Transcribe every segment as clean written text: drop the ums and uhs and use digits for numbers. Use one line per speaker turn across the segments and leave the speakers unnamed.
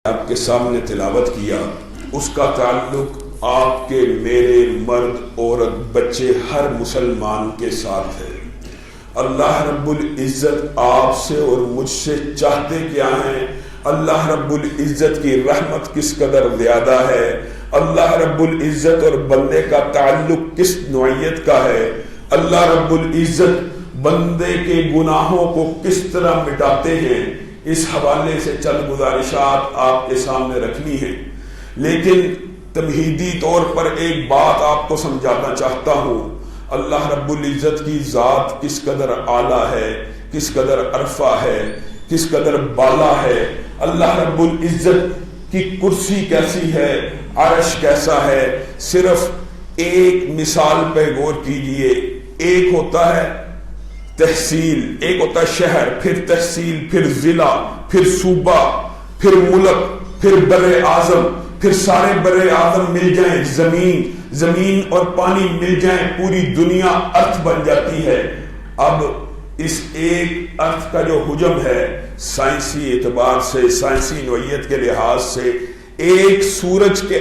آپ کے سامنے تلاوت کیا، اس کا تعلق آپ کے، میرے، مرد، عورت، بچے، ہر مسلمان کے ساتھ ہے۔ اللہ رب العزت آپ سے اور مجھ سے چاہتے کیا ہیں؟ اللہ رب العزت کی رحمت کس قدر زیادہ ہے، اللہ رب العزت اور بندے کا تعلق کس نوعیت کا ہے، اللہ رب العزت بندے کے گناہوں کو کس طرح مٹاتے ہیں، اس حوالے سے چند گزارشات آپ کے سامنے رکھنی ہے۔ لیکن تمہیدی طور پر ایک بات آپ کو سمجھانا چاہتا ہوں، اللہ رب العزت کی ذات کس قدر اعلیٰ ہے، کس قدر عرفہ ہے، کس قدر بالا ہے۔ اللہ رب العزت کی کرسی کیسی ہے، عرش کیسا ہے۔ صرف ایک مثال پہ غور کیجئے۔ ایک ہوتا ہے تحصیل، ایک ہوتا ہے شہر، پھر تحصیل، پھر ضلع، پھر صوبہ، پھر ملک، پھر بر اعظم، پھر سارے بر اعظم مل جائیں، زمین اور پانی مل جائیں، پوری دنیا ارتھ بن جاتی ہے۔ اب اس ایک ارتھ کا جو حجم ہے، سائنسی اعتبار سے، سائنسی نوعیت کے لحاظ سے، ایک سورج کے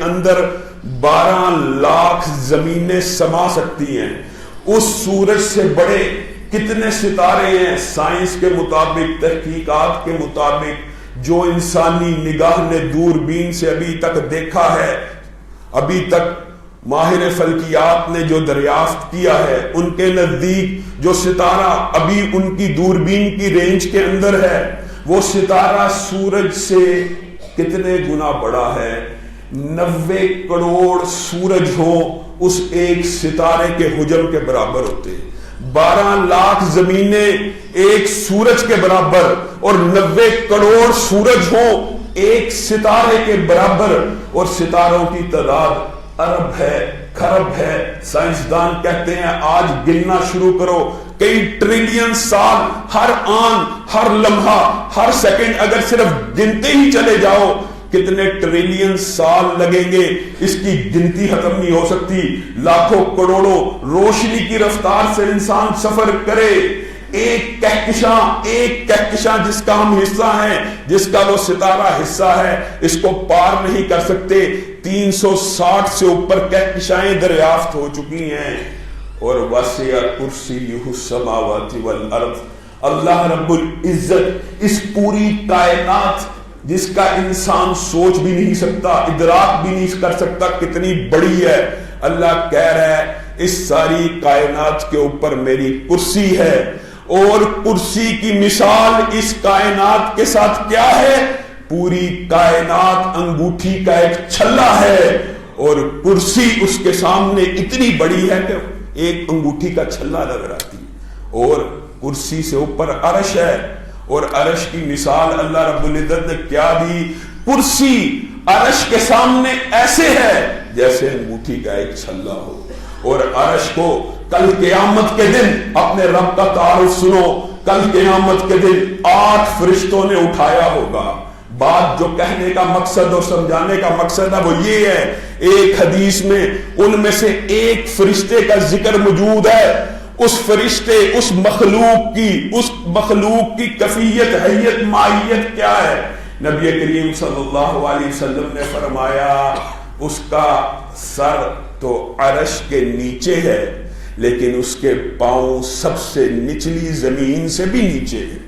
اندر 12 لاکھ زمینیں سما سکتی ہیں۔ اس سورج سے بڑے کتنے ستارے ہیں سائنس کے مطابق، تحقیقات کے مطابق، جو انسانی نگاہ نے دوربین سے ابھی تک دیکھا ہے، ابھی تک ماہر فلکیات نے جو دریافت کیا ہے، ان کے نزدیک جو ستارہ ابھی ان کی دوربین کی رینج کے اندر ہے، وہ ستارہ سورج سے کتنے گنا بڑا ہے۔ 90 کروڑ سورج ہوں اس ایک ستارے کے حجم کے برابر ہوتے ہیں۔ 12 لاکھ زمینیں ایک سورج کے برابر، اور 90 کروڑ سورج ہوں ایک ستارے کے برابر، اور ستاروں کی تعداد ارب ہے، کھرب ہے۔ سائنسدان کہتے ہیں آج گننا شروع کرو، کئی ٹریلین سال، ہر آن، ہر لمحہ، ہر سیکنڈ اگر صرف گنتے ہی چلے جاؤ، کتنے ٹریلین سال لگیں گے، اس کی گنتی ختم نہیں ہو سکتی۔ لاکھوں کروڑوں روشنی کی رفتار سے انسان سفر کرے، ایک کہکشاں جس کا ہم حصہ ہیں، جس کا وہ ستارہ حصہ ہے، اس کو پار نہیں کر سکتے۔ 360 سے اوپر کہکشائیں دریافت ہو چکی ہیں۔ اور وسع کرسیہ السماوات والارض، اللہ رب العزت اس پوری کائنات جس کا انسان سوچ بھی نہیں سکتا، ادراک بھی نہیں کر سکتا کتنی بڑی ہے، اللہ کہہ رہا ہے اس ساری کائنات کے اوپر میری کرسی ہے۔ اور کرسی کی مثال اس کائنات کے ساتھ کیا ہے؟ پوری کائنات انگوٹھی کا ایک چھلا ہے، اور کرسی اس کے سامنے اتنی بڑی ہے کہ ایک انگوٹھی کا چھلا نظر آتی ہے۔ اور کرسی سے اوپر عرش ہے، اور عرش کی مثال اللہ رب العزت نے کیا دی؟ کرسی عرش کے سامنے ایسے ہے جیسے انگوٹھی کا ایک چھلا ہو۔ اور عرش کو کل قیامت کے دن، اپنے رب کا تعارف سنو، کل قیامت کے دن 8 فرشتوں نے اٹھایا ہوگا۔ بات جو کہنے کا مقصد اور سمجھانے کا مقصد ہے وہ یہ ہے، ایک حدیث میں ان میں سے ایک فرشتے کا ذکر موجود ہے۔ اس فرشتے، اس مخلوق کی کیفیت، حیت، ماہیت کیا ہے؟ نبی کریم صلی اللہ علیہ وسلم نے فرمایا اس کا سر تو عرش کے نیچے ہے، لیکن اس کے پاؤں سب سے نچلی زمین سے بھی نیچے ہے۔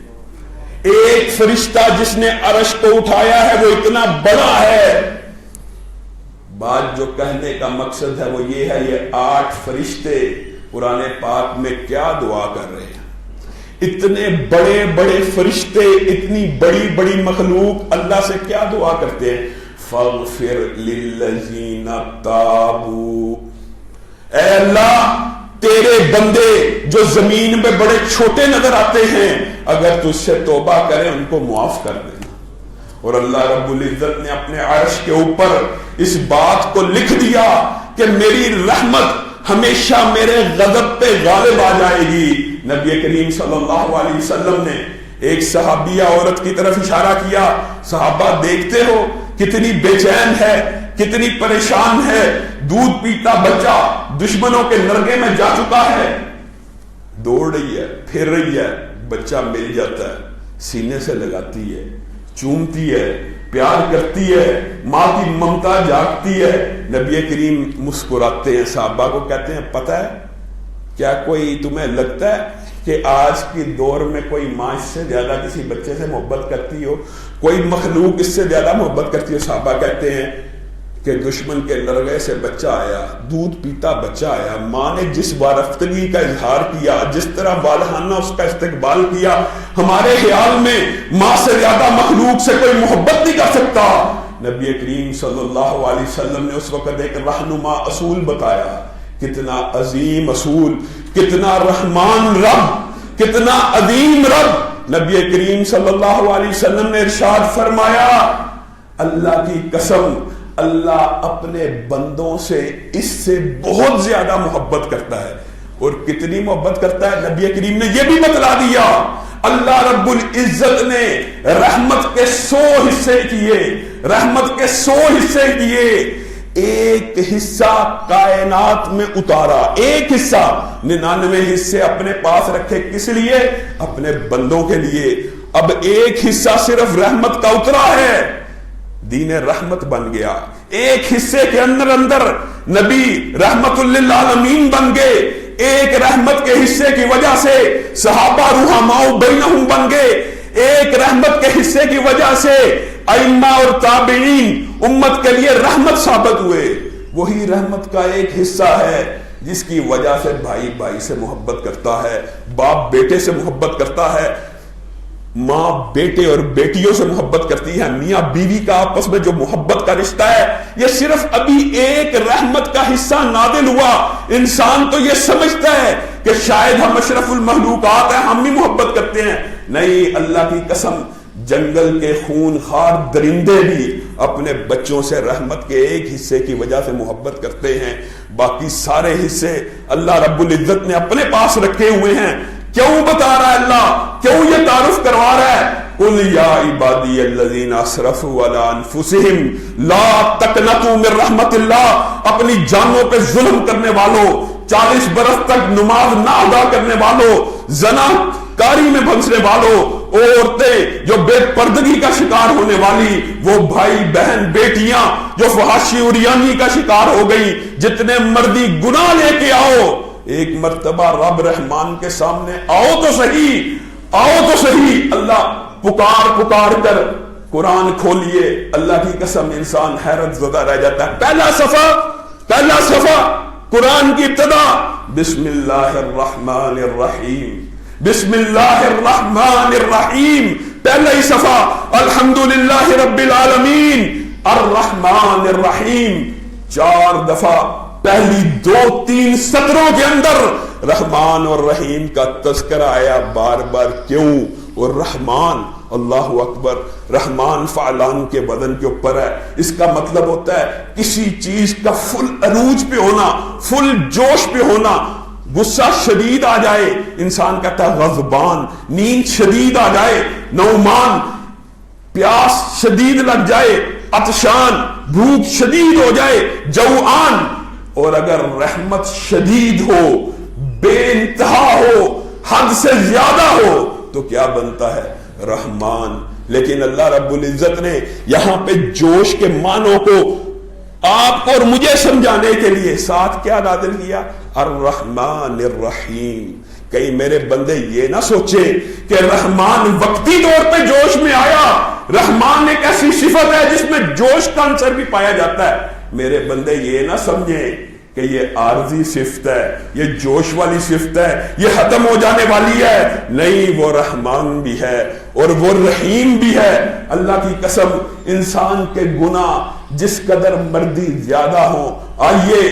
ایک فرشتہ جس نے عرش کو اٹھایا ہے وہ اتنا بڑا ہے۔ بات جو کہنے کا مقصد ہے وہ یہ ہے، یہ 8 فرشتے قرآن پاک میں کیا دعا کر رہے ہیں؟ اتنے بڑے بڑے فرشتے، اتنی بڑی بڑی مخلوق اللہ سے کیا دعا کرتے ہیں؟ فاغفر للذین تابوا، اے اللہ تیرے بندے جو زمین میں بڑے چھوٹے نظر آتے ہیں، اگر تجھ سے توبہ کریں ان کو معاف کر دینا۔ اور اللہ رب العزت نے اپنے عرش کے اوپر اس بات کو لکھ دیا کہ میری رحمت ہمیشہ میرے غضب پہ غالب آ جائے گی۔ نبی کریم صلی اللہ علیہ وسلم نے ایک صحابیہ عورت کی طرف اشارہ کیا، صحابہ دیکھتے ہو کتنی بے چین ہے، کتنی پریشان ہے، دودھ پیتا بچہ دشمنوں کے نرگے میں جا چکا ہے، دوڑ رہی ہے، پھر رہی ہے، بچہ مل جاتا ہے، سینے سے لگاتی ہے، چومتی ہے، پیار کرتی ہے، ماں کی ممتا جاگتی ہے۔ نبی کریم مسکراتے ہیں، صحابہ کو کہتے ہیں پتہ ہے کیا کوئی تمہیں لگتا ہے کہ آج کے دور میں کوئی ماں اس سے زیادہ کسی بچے سے محبت کرتی ہو، کوئی مخلوق اس سے زیادہ محبت کرتی ہو؟ صحابہ کہتے ہیں کہ دشمن کے لرغے سے بچہ آیا، دودھ پیتا بچہ آیا، ماں نے جس وارفتگی کا اظہار کیا، جس طرح والہانہ اس کا استقبال کیا، ہمارے خیال میں ماں سے زیادہ مخلوق سے کوئی محبت نہیں کر سکتا۔ نبی کریم صلی اللہ علیہ وسلم نے اس وقت ایک رہنما اصول بتایا، کتنا عظیم اصول، کتنا رحمان رب، کتنا عظیم رب۔ نبی کریم صلی اللہ علیہ وسلم نے ارشاد فرمایا، اللہ کی قسم اللہ اپنے بندوں سے اس سے بہت زیادہ محبت کرتا ہے۔ اور کتنی محبت کرتا ہے نبی کریم نے یہ بھی بتلا دیا۔ اللہ رب العزت نے رحمت کے 100 حصے کیے، رحمت کے 100 حصے کیے، ایک حصہ کائنات میں اتارا، ایک حصہ، 99 حصے اپنے پاس رکھے، کس لیے؟ اپنے بندوں کے لیے۔ اب ایک حصہ صرف رحمت کا اترا ہے، دین رحمت بن گیا۔ ایک حصے کے اندر نبی رحمت للعالمین بن گئے، ایک رحمت کے حصے کی وجہ سے صحابہ رحماء بینہم بن گئے، ایک رحمت کے حصے کی وجہ سے ائمہ اور تابعین امت کے لیے رحمت ثابت ہوئے۔ وہی رحمت کا ایک حصہ ہے جس کی وجہ سے بھائی بھائی سے محبت کرتا ہے، باپ بیٹے سے محبت کرتا ہے، ماں بیٹے اور بیٹیوں سے محبت کرتی ہے، میاں بیوی کا آپس میں جو محبت کا رشتہ ہے، یہ صرف ابھی ایک رحمت کا حصہ نازل ہوا۔ انسان تو یہ سمجھتا ہے کہ شاید ہم اشرف المخلوقات ہیں، ہم بھی محبت کرتے ہیں۔ نہیں، اللہ کی قسم جنگل کے خون خوار درندے بھی اپنے بچوں سے رحمت کے ایک حصے کی وجہ سے محبت کرتے ہیں، باقی سارے حصے اللہ رب العزت نے اپنے پاس رکھے ہوئے ہیں۔ کیوں بتا رہا ہے اللہ؟ کیوں یہ تعارف کروا رہا ہے؟ قل یا عبادی الذین اسرفوا علی انفسہم لا تقنطوا من رحمت اللہ، اپنی جانوں پہ ظلم کرنے والوں، 40 برس تک نماز نہ ادا کرنے والوں، زنا کاری میں پھنسنے والوں، عورتیں جو بے پردگی کا شکار ہونے والی، وہ بھائی بہن بیٹیاں جو فحاشی عریانی کا شکار ہو گئی، جتنے مردی گناہ لے کے آؤ، ایک مرتبہ رب رحمان کے سامنے آؤ تو صحیح، آؤ تو صحیح۔ اللہ پکار کر قرآن کھولیے، اللہ کی قسم انسان حیرت زدہ رہ جاتا ہے۔ پہلا صفحہ قرآن کی ابتدا، بسم اللہ الرحمن الرحیم، بسم اللہ الرحمن الرحیم، پہلا ہی صفحہ، الحمدللہ رب العالمین الرحمن الرحیم، 4 دفعہ پہلی 2-3 سطروں کے اندر رحمان اور رحیم کا تذکرہ آیا بار بار۔ کیوں؟ اور رحمان، اللہ اکبر، رحمان فعلان کے وزن کے اوپر ہے۔ اس کا مطلب ہوتا ہے کسی چیز کا فل عروج پہ ہونا، فل جوش پہ ہونا۔ غصہ شدید آ جائے، انسان کہتا ہے غضبان، نیند شدید آ جائے، نومان، پیاس شدید لگ جائے، عطشان، بھوک شدید ہو جائے، جوعان۔ اور اگر رحمت شدید ہو، بے انتہا ہو، حد سے زیادہ ہو تو کیا بنتا ہے؟ رحمان۔ لیکن اللہ رب العزت نے یہاں پہ جوش کے معنوں کو آپ کو اور مجھے سمجھانے کے لیے ساتھ کیا نازل کیا؟ الرحمن الرحیم۔ کہیں میرے بندے یہ نہ سوچیں کہ رحمان وقتی طور پہ جوش میں آیا۔ رحمان ایک ایسی صفت ہے جس میں جوش کا عنصر بھی پایا جاتا ہے۔ میرے بندے یہ نہ سمجھیں کہ یہ عارضی صفت ہے، یہ جوش والی صفت ہے، یہ ختم ہو جانے والی ہے۔ نہیں، وہ رحمان بھی ہے اور وہ رحیم بھی ہے۔ اللہ کی قسم انسان کے گناہ جس قدر مردی زیادہ ہوں، آئیے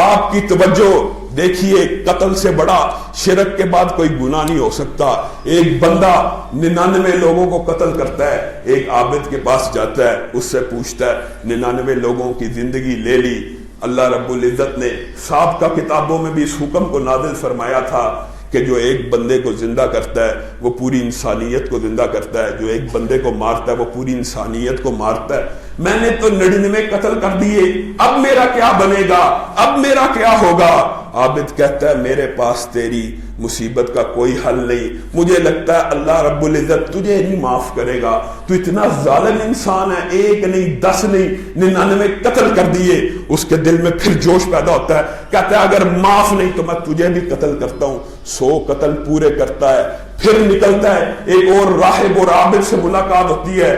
آپ کی توجہ دیکھیے، قتل سے بڑا شرک کے بعد کوئی گناہ نہیں ہو سکتا۔ ایک بندہ 99 لوگوں کو قتل کرتا ہے، ایک عابد کے پاس جاتا ہے، اس سے پوچھتا ہے 99 لوگوں کی زندگی لے لی۔ اللہ رب العزت نے سابقہ کتابوں میں بھی اس حکم کو نازل فرمایا تھا کہ جو ایک بندے کو زندہ کرتا ہے وہ پوری انسانیت کو زندہ کرتا ہے، جو ایک بندے کو مارتا ہے وہ پوری انسانیت کو مارتا ہے۔ میں نے تو 99 قتل کر دیے، اب میرا کیا بنے گا، اب میرا کیا ہوگا؟ عابد کہتا ہے میرے پاس تیری مصیبت کا کوئی حل نہیں. مجھے لگتا ہے اللہ رب العزت تجھے نہیں معاف کرے گا, تو اتنا ظالم انسان ہے, 1 نہیں 10 نہیں 99 قتل کر دیے. اس کے دل میں پھر جوش پیدا ہوتا ہے, کہتا ہے اگر معاف نہیں تو میں تجھے بھی قتل کرتا ہوں. 100 قتل پورے کرتا ہے, پھر نکلتا ہے, ایک اور راہب اور عابد سے ملاقات ہوتی ہے.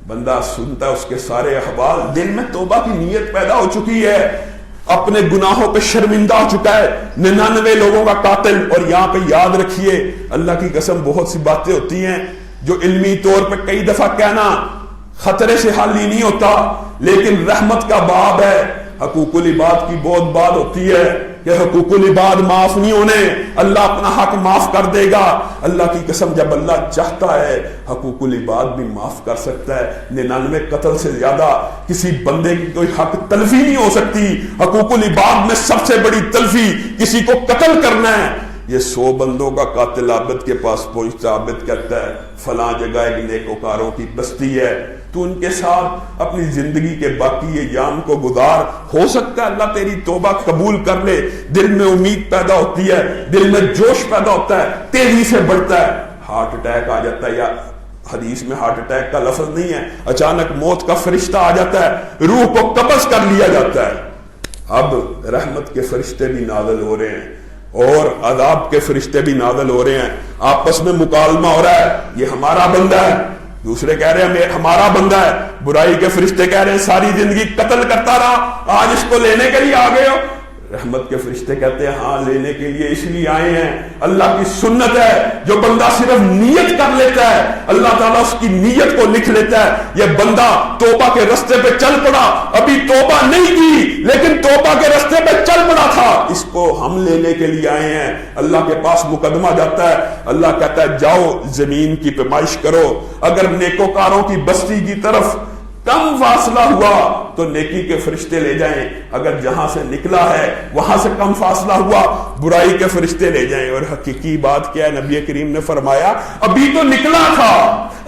بندہ سنتا ہے اس کے سارے احوال, دل میں توبہ کی نیت پیدا ہو چکی ہے, اپنے گناہوں پہ شرمندہ ہو چکا ہے, 99 لوگوں کا قاتل. اور یہاں پہ یاد رکھیے, اللہ کی قسم بہت سی باتیں ہوتی ہیں جو علمی طور پہ کئی دفعہ کہنا خطرے سے حل ہی نہیں ہوتا, لیکن رحمت کا باب ہے. حقوق العباد کی بہت بات ہوتی ہے کہ حقوق العباد معاف نہیں ہونے, اللہ اپنا حق معاف کر دے گا. اللہ کی قسم جب اللہ چاہتا ہے حقوق العباد بھی معاف کر سکتا ہے. 99 قتل سے زیادہ کسی بندے کی کوئی حق تلفی نہیں ہو سکتی. حقوق العباد میں سب سے بڑی تلفی کسی کو قتل کرنا ہے. یہ 100 بندوں کا قاتل عابد کے پاس پہنچتا, عابد کہتا ہے فلاں جگہ ایک نیکوکاروں کی بستی ہے, تو ان کے ساتھ اپنی زندگی کے باقی ایام کو گزار, ہو سکتا ہے اللہ تیری توبہ قبول کر لے. دل میں امید پیدا ہوتی ہے, دل میں جوش پیدا ہوتا ہے, تیزی سے بڑھتا ہے, ہارٹ اٹیک آ جاتا ہے. یا حدیث میں ہارٹ اٹیک کا لفظ نہیں ہے, اچانک موت کا فرشتہ آ جاتا ہے, روح کو قبض کر لیا جاتا ہے. اب رحمت کے فرشتے بھی نازل ہو رہے ہیں اور عذاب کے فرشتے بھی نازل ہو رہے ہیں. آپس میں مکالمہ ہو رہا ہے, یہ ہمارا بندہ ہے, دوسرے کہہ رہے ہیں ہمارا بندہ ہے. برائی کے فرشتے کہہ رہے ہیں ساری زندگی قتل کرتا رہا, آج اس کو لینے کے لیے آ گئے ہو. رحمت کے فرشتے کہتے ہیں ہاں لینے کے لیے اس لیے آئے ہیں. اللہ کی سنت ہے, جو بندہ صرف نیت کر لیتا ہے اللہ تعالیٰ اس کی نیت کو لکھ لیتا ہے. یہ بندہ توبہ کے رستے پہ چل پڑا, ابھی توبہ نہیں کی لیکن توبہ کے رستے پہ چل پڑا تھا, اس کو ہم لینے کے لیے آئے ہیں. اللہ کے پاس مقدمہ جاتا ہے, اللہ کہتا ہے جاؤ زمین کی پیمائش کرو. اگر نیکوکاروں کی بستی کی طرف کم فاصلہ ہوا تو نیکی کے فرشتے لے جائیں, اگر جہاں سے نکلا ہے وہاں سے کم فاصلہ ہوا برائی کے فرشتے لے جائیں. اور حقیقی بات کیا ہے, نبی کریم نے فرمایا ابھی تو نکلا تھا,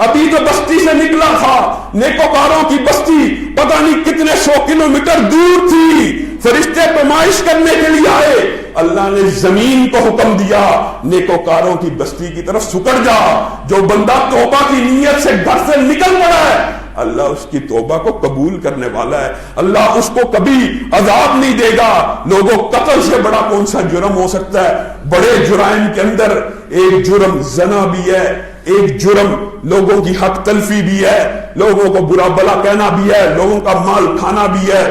ابھی تو بستی سے نکلا تھا, نیکوکاروں کی بستی پتہ نہیں کتنے 100 کلومیٹر دور تھی, فرشتے پیمائش کرنے کے لیے آئے. اللہ نے زمین کو حکم دیا نیکوکاروں کی بستی کی طرف سکڑ جا. جو بندہ توبہ کی نیت سے گھر سے نکل پڑا ہے اللہ اس کی توبہ کو قبول کرنے والا ہے. اللہ اس کو کبھی عذاب نہیں دے گا. لوگوں, قتل سے بڑا کون سا جرم ہو سکتا ہے؟ بڑے جرائم کے اندر ایک جرم زنا بھی ہے, ایک جرم لوگوں کی حق تلفی بھی ہے, لوگوں کو برا بلا کہنا بھی ہے, لوگوں کا مال کھانا بھی ہے.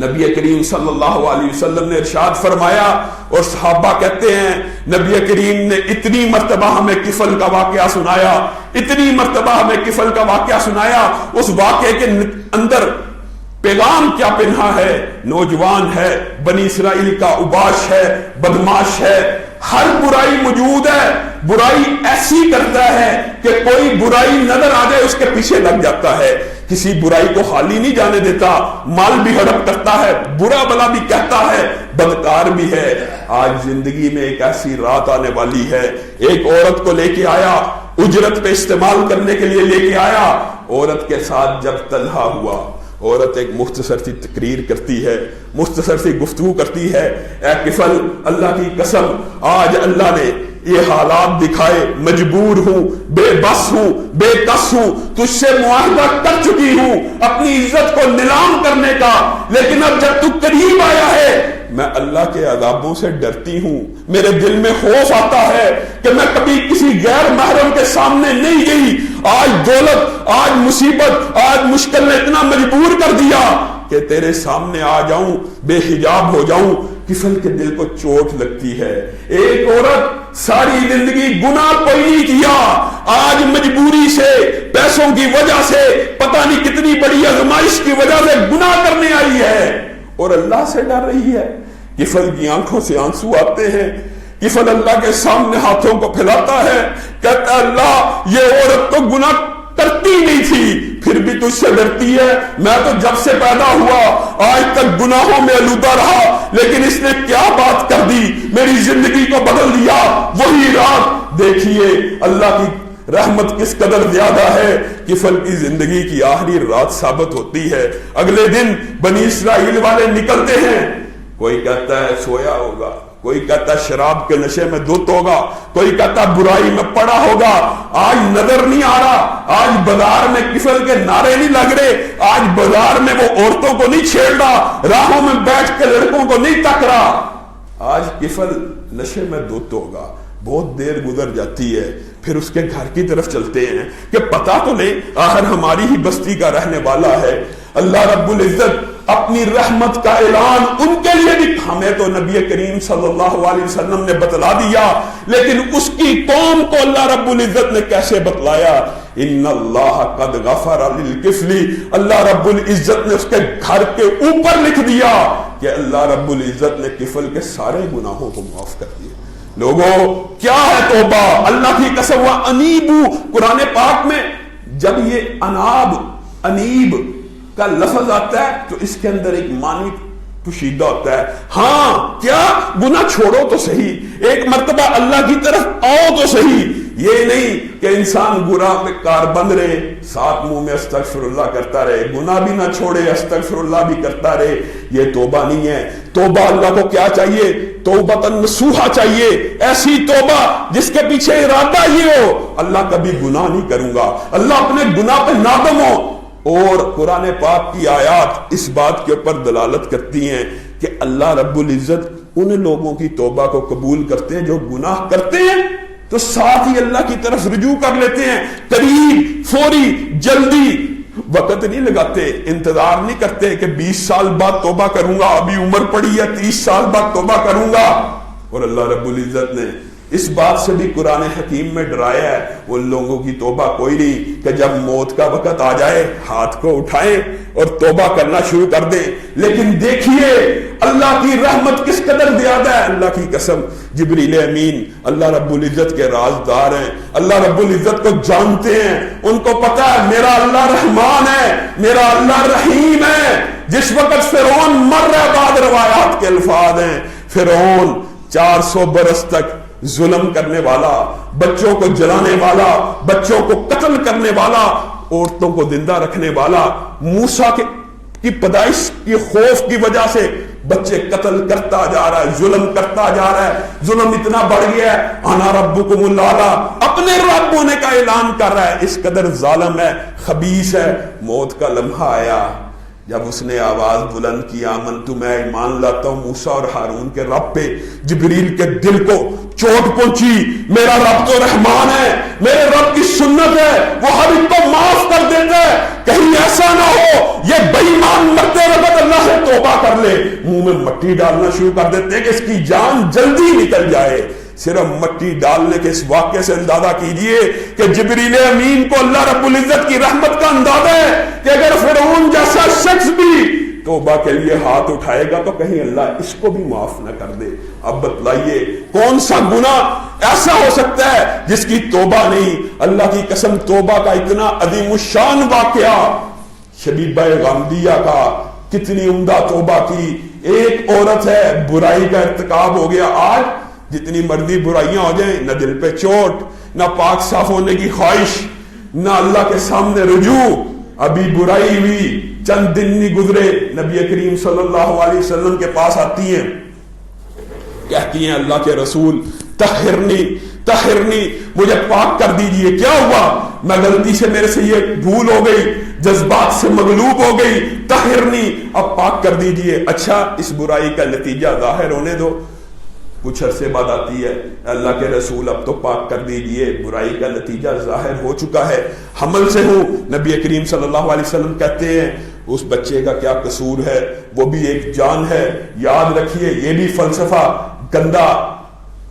نبی کریم صلی اللہ علیہ وسلم نے ارشاد فرمایا اور صحابہ کہتے ہیں نبی کریم نے اتنی مرتبہ ہمیں کفل کا واقعہ سنایا, اتنی مرتبہ ہمیں کفل کا واقعہ سنایا, اس واقعے کے اندر پیغام کیا پنہا ہے. نوجوان ہے, بنی اسرائیل کا اوباش ہے, بدماش ہے, ہر برائی موجود ہے. برائی ایسی کرتا ہے کہ کوئی برائی نظر آ جائے اس کے پیچھے لگ جاتا ہے, کسی برائی کو خالی نہیں جانے دیتا, مال بھی ہڑپ کرتا ہے, برا بلا بھی کہتا ہے, بدکار بھی ہے. آج زندگی میں ایک ایسی رات آنے والی ہے, ایک عورت کو لے کے آیا, اجرت پہ استعمال کرنے کے لیے لے کے آیا. عورت کے ساتھ جب تنہا ہوا, عورت ایک مختصر سی تقریر کرتی ہے, مختصر سی گفتگو کرتی ہے, اے کفل اللہ کی قسم آج اللہ نے یہ حالات دکھائے, مجبور ہوں, بے بس ہوں, بے کس ہوں, تجھ سے معاہدہ کر چکی ہوں اپنی عزت کو نیلام کرنے کا, لیکن اب جب تو قریب آیا ہے میں اللہ کے عذابوں سے ڈرتی ہوں. میرے دل میں خوف آتا ہے کہ میں کبھی کسی غیر محرم کے سامنے نہیں گئی. آج دولت, آج مصیبت, آج مشکل نے اتنا مجبور کر دیا کہ تیرے سامنے آ جاؤں, بے حجاب ہو جاؤں. کفل کے دل کو چوٹ لگتی ہے. ایک عورت ساری زندگی گناہ کوئی نہیں کیا, آج مجبوری سے, پیسوں کی وجہ سے, پتہ نہیں کتنی بڑی آزمائش کی وجہ سے گناہ کرنے آئی ہے اور اللہ سے ڈر رہی ہے. کفل کی آنکھوں سے آنسو آتے ہیں. کفل اللہ کے سامنے ہاتھوں کو پھیلاتا ہے, کہتا ہے اللہ یہ عورت تو گناہ کرتی نہیں تھی پھر بھی تجھ سے ڈرتی ہے. میں تو جب سے پیدا ہوا آج تک گناہوں میں آلودہ رہا, لیکن اس نے کیا بات کر دی, میری زندگی کو بدل دیا. وہی رات دیکھیے اللہ کی رحمت کس قدر زیادہ ہے. کفل کی زندگی کی آخری رات ثابت ہوتی ہے. اگلے دن بنی اسرائیل والے نکلتے ہیں, کوئی کہتا ہے سویا ہوگا, کوئی کہتا شراب کے نشے میں دھت ہوگا، کوئی کہتا برائی میں پڑا ہوگا، آج نظر نہیں آ رہا، آج بازار میں کفل کے نعرے نہیں لگ رہے، آج بازار میں وہ عورتوں کو نہیں چھیڑ رہا، راہوں میں بیٹھ کے لڑکوں کو نہیں تک رہا، آج کفل نشے میں دھت ہوگا۔ بہت دیر گزر جاتی ہے، پھر اس کے گھر کی طرف چلتے ہیں کہ پتا تو نہیں آخر ہماری ہی بستی کا رہنے والا ہے۔ اللہ رب العزت اپنی رحمت کا اعلان ان کے لیے بھی، ہمیں تو نبی کریم صلی اللہ علیہ وسلم نے بتلا دیا، لیکن اس کی قوم کو اللہ رب العزت نے کیسے بتلایا؟ ان اللہ قد غفر للکفل، اللہ رب العزت نے اس کے گھر کے اوپر لکھ دیا کہ اللہ رب العزت نے کفل کے سارے گناہوں کو معاف کر دیا۔ لوگوں کیا ہے توبہ؟ اللہ کی قسم، وانیبو، قرآن پاک میں جب یہ اناب، انیب کا لفظ آتا ہے تو اس کے اندر ایک معنی پوشیدہ ہوتا ہے۔ ہاں کیا گناہ چھوڑو تو صحیح، ایک مرتبہ اللہ کی طرف آؤ تو صحیح، یہ نہیں کہ انسان گناہ میں کار بند رہے، ساتھ منہ میں استغفر اللہ کرتا رہے، گناہ بھی نہ چھوڑے استغفر اللہ بھی کرتا رہے، یہ توبہ نہیں ہے۔ توبہ اللہ کو کیا چاہیے؟ توبہ نصوحہ چاہیے، ایسی توبہ جس کے پیچھے ارادہ یہ ہو اللہ کبھی گناہ نہیں کروں گا، اللہ اپنے گناہ پہ نادم ہو۔ اور قرآن پاک کی آیات اس بات کے اوپر دلالت کرتی ہیں کہ اللہ رب العزت ان لوگوں کی توبہ کو قبول کرتے ہیں جو گناہ کرتے ہیں تو ساتھ ہی اللہ کی طرف رجوع کر لیتے ہیں، قریب، فوری، جلدی، وقت نہیں لگاتے، انتظار نہیں کرتے کہ 20 سال بعد توبہ کروں گا، ابھی عمر پڑی ہے 30 سال بعد توبہ کروں گا۔ اور اللہ رب العزت نے اس بات سے بھی قرآن حکیم میں ڈرایا ہے، ان لوگوں کی توبہ کوئی نہیں کہ جب موت کا وقت آ جائے ہاتھ کو اٹھائیں اور توبہ کرنا شروع کر دیں۔ لیکن دیکھیے اللہ کی رحمت کس قدر زیادہ ہے، اللہ کی قسم جبریل امین اللہ رب العزت کے رازدار ہیں، اللہ رب العزت کو جانتے ہیں، ان کو پتا ہے میرا اللہ رحمان ہے، میرا اللہ رحیم ہے۔ جس وقت فرعون مر رہا، بعد روایات کے الفاظ ہیں فرعون 400 برس تک ظلم کرنے والا، بچوں کو جلانے والا، بچوں کو قتل کرنے والا، عورتوں کو زندہ رکھنے والا، موسیٰ کی پیدائش کی خوف کی وجہ سے بچے قتل کرتا جا رہا ہے، ظلم کرتا جا رہا ہے، ظلم اتنا بڑھ گیا ہے انا ربکم الاعلی، اپنے رب ہونے کا اعلان کر رہا ہے، اس قدر ظالم ہے، خبیث ہے۔ موت کا لمحہ آیا، جب اس نے آواز بلند کی آمنت، میں ایمان لاتا ہوں موسیٰ اور ہارون کے رب پہ، جبریل کے دل کو چوٹ پہنچی، میرا رب تو رحمان ہے، میرے رب کی سنت ہے، وہ ہر ایک کو معاف کر دیتا ہے، کہیں ایسا نہ ہو یہ بے ایمان مرتے وقت اللہ سے توبہ کر لے، منہ میں مٹی ڈالنا شروع کر دیتے کہ اس کی جان جلدی نکل جائے۔ صرف مٹی ڈالنے کے اس واقعے سے اندازہ کیجئے کہ جبریل امین کو اللہ رب العزت کی رحمت کا اندازہ ہے کہ اگر فرعون جیسا شخص بھی توبہ کے لیے ہاتھ اٹھائے گا تو کہیں اللہ اس کو بھی معاف نہ کر دے۔ اب بتلائیے کون سا گناہ ایسا ہو سکتا ہے جس کی توبہ نہیں؟ اللہ کی قسم توبہ کا اتنا عظیم الشان واقعہ شبیبہ غامدیہ کا، کتنی عمدہ توبہ کی۔ ایک عورت ہے، برائی کا ارتکاب ہو گیا، آج جتنی مرضی برائیاں ہو جائیں، نہ دل پہ چوٹ، نہ پاک صاف ہونے کی خواہش، نہ اللہ کے سامنے رجوع، ابھی برائی ہوئی، چند دن نہیں گزرے نبی کریم صلی اللہ علیہ وسلم کے پاس آتی ہیں، کہتی ہیں اللہ کے رسول طہرنی طہرنی، مجھے پاک کر دیجئے۔ کیا ہوا؟ میں غلطی سے میرے سے یہ بھول ہو گئی، جذبات سے مغلوب ہو گئی، طہرنی، اب پاک کر دیجئے۔ اچھا اس برائی کا نتیجہ ظاہر ہونے دو۔ کچھ عرصے بعد آتی ہے، اللہ کے رسول اب تو پاک کر دیجئے، برائی کا نتیجہ ظاہر ہو چکا ہے، حمل سے ہوں۔ نبی کریم صلی اللہ علیہ وسلم کہتے ہیں اس بچے کا کیا قصور ہے، وہ بھی ایک جان ہے۔ یاد رکھیے یہ بھی فلسفہ گندا،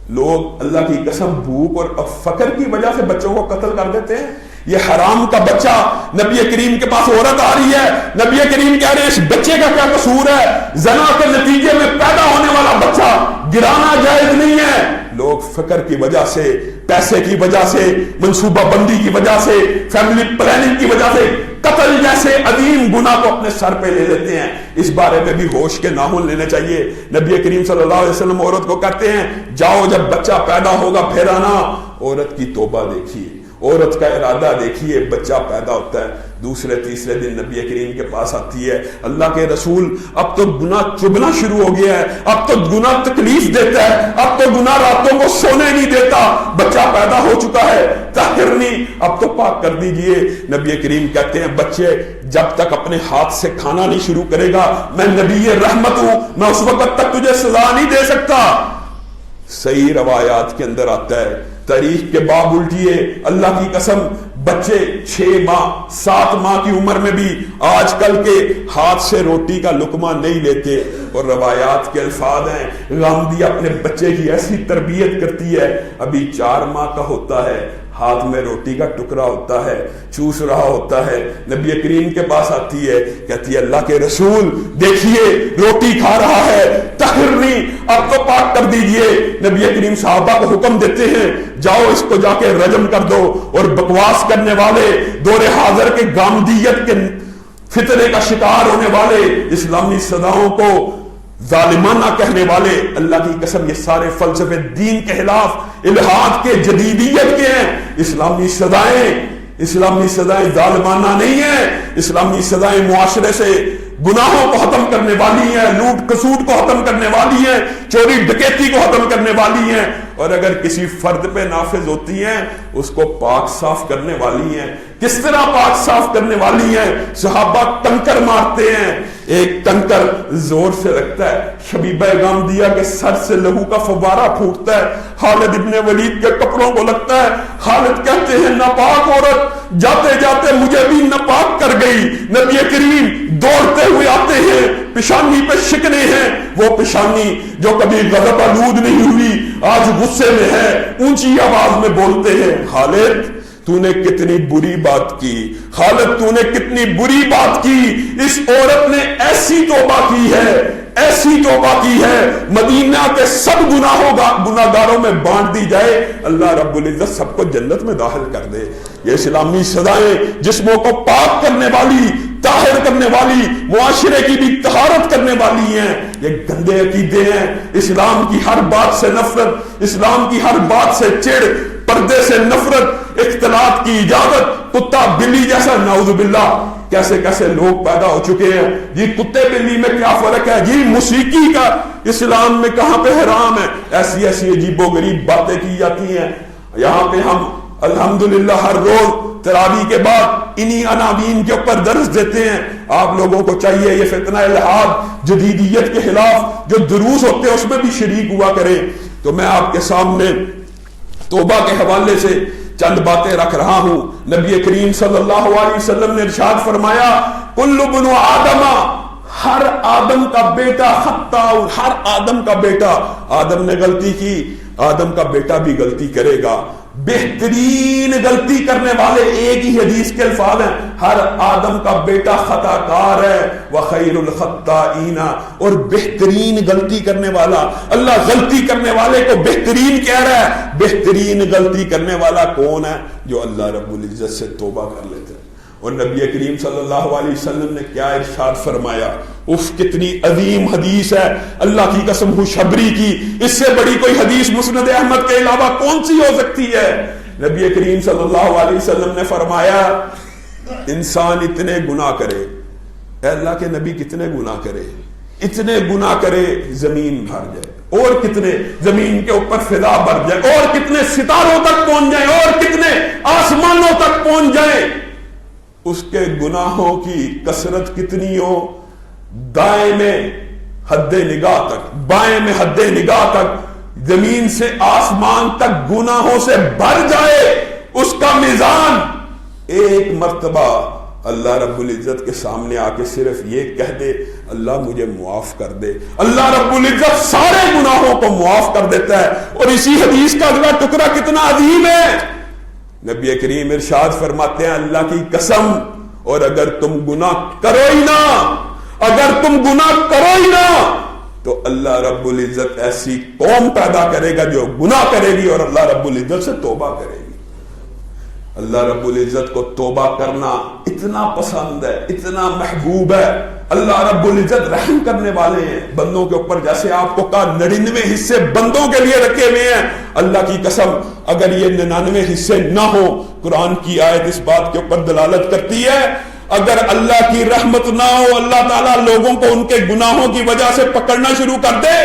لوگ اللہ کی قسم بھوک اور فقر کی وجہ سے بچوں کو قتل کر دیتے ہیں۔ یہ حرام کا بچہ نبی کریم کے پاس عورت آ رہی ہے، نبی کریم کہہ رہے ہیں اس بچے کا کیا قصور ہے؟ زنا کے نتیجے میں پیدا ہونے والا بچہ گرانا جائز نہیں ہے۔ لوگ فقر کی وجہ سے، پیسے کی وجہ سے، منصوبہ بندی کی وجہ سے، فیملی پلاننگ کی وجہ سے قتل جیسے عظیم گناہ کو اپنے سر پہ لے لیتے ہیں۔ اس بارے میں بھی ہوش کے ناخن لینے چاہیے۔ نبی کریم صلی اللہ علیہ وسلم عورت کو کہتے ہیں جاؤ جب بچہ پیدا ہوگا پھر آنا۔ عورت کی توبہ دیکھیے، عورت کا ارادہ دیکھیے، بچہ پیدا ہوتا ہے، دوسرے تیسرے دن نبی کریم کے پاس آتی ہے، اللہ کے رسول اب تو گناہ چبھنا شروع ہو گیا ہے، اب تو گناہ تکلیف دیتا ہے، اب تو گناہ راتوں کو سونے نہیں دیتا، بچہ پیدا ہو چکا ہے، طاہرنی اب تو پاک کر دیجئے۔ نبی کریم کہتے ہیں بچے جب تک اپنے ہاتھ سے کھانا نہیں شروع کرے گا میں نبی رحمت ہوں، میں اس وقت تک تجھے سزا نہیں دے سکتا۔ صحیح روایات کے اندر آتا ہے، تاریخ کے باب الٹیے، اللہ کی قسم بچے 6 ماہ 7 ماہ کی عمر میں بھی آج کل کے ہاتھ سے روٹی کا لقمہ نہیں لیتے، اور روایات کے الفاظ ہیں غامدی اپنے بچے کی ایسی تربیت کرتی ہے، ابھی 4 ماہ کا ہوتا ہے، ہاتھ میں روٹی کا ٹکڑا ہوتا ہے، چوس رہا ہوتا ہے، نبی کریم کے پاس آتی ہے، کہتی ہے اللہ کے رسول دیکھیے روٹی کھا رہا ہے، طہرنی اب تو پاک کر دیجئے۔ نبی کریم صحابہ کو حکم دیتے ہیں جاؤ اس کو جا کے رجم کر دو، اور بکواس کرنے والے، دور حاضر کے غامدیت کے فتنے کا شکار ہونے والے، اسلامی صداؤں کو ظالمانہ کہنے والے، اللہ کی قسم یہ سارے فلسفے دین کے خلاف، الہاد کے، جدیدیت کے ہیں۔ اسلامی سزائیں ظالمانہ نہیں ہیں، اسلامی سزائیں معاشرے سے گناہوں کو ختم کرنے والی ہیں، لوٹ کسوٹ کو ختم کرنے والی ہیں، چوری ڈکیتی کو ختم کرنے والی ہیں، اور اگر کسی فرد پہ نافذ ہوتی ہیں اس کو پاک صاف کرنے والی ہیں۔ کس طرح پاک صاف کرنے والی ہیں؟ صحابہ کنکر مارتے ہیں، ایک کنکر زور سے لگتا ہے، شبیبہ غامدیہ کے سر سے لہو کا فوارہ پھوٹتا ہے، خالد ابن ولید کے کپڑوں کو لگتا ہے، خالد کہتے ہیں ناپاک عورت جاتے جاتے مجھے بھی ناپاک کر گئی۔ نبی کریم دوڑتے ہوئے آتے ہیں، پیشانی پہ شکنے ہیں، وہ پیشانی جو کبھی غضب آلود نہیں ہوئی آج غصے میں ہے، اونچی آواز میں بولتے ہیں خالد تو نے کتنی بری بات کی، خالد تو نے کتنی بری بات کی، اس عورت نے ایسی توبہ کی ہے، ایسی توبہ کی ہے، مدینہ کے سب گناہگاروں میں بانٹ دی جائے اللہ رب العزت سب کو جنت میں داخل کر دے۔ یہ اسلامی سزائیں جسموں کو پاک کرنے والی، طاہر کرنے والی، معاشرے کی بھی طہارت کرنے والی ہیں۔ یہ گندے عقیدے ہیں، اسلام کی ہر بات سے نفرت، اسلام کی ہر بات سے چڑ، پردے سے نفرت، اختلاط کی اجازت، کتا بلی جیسا، نعوذ باللہ کیسے کیسے لوگ پیدا ہو چکے ہیں جی۔ کتے بلی میں کیا فرق ہے جی؟ موسیقی کا اسلام میں کہاں پہ حرام ہے؟ ایسی ایسی عجیب و غریب باتیں کی جاتی ہیں۔ یہاں پہ ہم الحمدللہ ہر روز تراویح کے بعد انہی عناوین کے اوپر درس دیتے ہیں۔ آپ لوگوں کو چاہیے یہ فتنہ الہاد جدیدیت کے خلاف جو دروس ہوتے ہیں اس میں بھی شریک ہوا کریں۔ تو میں آپ کے سامنے توبہ کے حوالے سے چند باتیں رکھ رہا ہوں۔ نبی کریم صلی اللہ علیہ وسلم نے ارشاد فرمایا کل بن آدم، ہر آدم کا بیٹا خطا، ہر آدم کا بیٹا، آدم نے غلطی کی، آدم کا بیٹا بھی غلطی کرے گا۔ بہترین غلطی کرنے والے ایک ہی حدیث کے الفاظ ہیں، ہر آدم کا بیٹا خطا کار ہے، وخیر الخطائین، اور بہترین غلطی کرنے والا، اللہ غلطی کرنے والے کو بہترین کہہ رہا ہے۔ بہترین غلطی کرنے والا کون ہے؟ جو اللہ رب العزت سے توبہ کر لیتا ہے۔ اور نبی کریم صلی اللہ علیہ وسلم نے کیا ارشاد فرمایا؟ اف کتنی عظیم حدیث ہے، اللہ کی قسم خوشخبری کی، اس سے بڑی کوئی حدیث مسند احمد کے علاوہ کون سی ہو سکتی ہے؟ نبی کریم صلی اللہ علیہ وسلم نے فرمایا انسان اتنے گناہ کرے، اے اللہ کے نبی کتنے گناہ کرے؟ اتنے گناہ کرے زمین بھر جائے، اور کتنے زمین کے اوپر فضا بھر جائے، اور کتنے ستاروں تک پہنچ جائیں، اور کتنے آسمانوں تک پہنچ جائیں، اس کے گناہوں کی کثرت کتنی ہو، دائیں میں حد نگاہ تک، بائیں میں حد نگاہ تک، زمین سے آسمان تک گناہوں سے بھر جائے، اس کا میزان ایک مرتبہ اللہ رب العزت کے سامنے آ کے صرف یہ کہہ دے اللہ مجھے معاف کر دے، اللہ رب العزت سارے گناہوں کو معاف کر دیتا ہے۔ اور اسی حدیث کا اگلا ٹکڑا کتنا عظیم ہے، نبی کریم ارشاد فرماتے ہیں اللہ کی قسم، اور اگر تم گناہ کرو ہی نہ، اگر تم گناہ کرو ہی نہ، تو اللہ رب العزت ایسی قوم پیدا کرے گا جو گناہ کرے گی اور اللہ رب العزت سے توبہ کرے گی۔ اللہ رب العزت کو توبہ کرنا اتنا پسند ہے، اتنا محبوب ہے. اللہ رب العزت رحم کرنے والے ہیں بندوں کے اوپر. جیسے آپ کو کہا 99 حصے بندوں کے لیے رکھے ہوئے ہیں، اللہ کی قسم اگر یہ 99 حصے نہ ہو، قرآن کی آیت اس بات کے اوپر دلالت کرتی ہے اگر اللہ کی رحمت نہ ہو، اللہ تعالیٰ لوگوں کو ان کے گناہوں کی وجہ سے پکڑنا شروع کر دے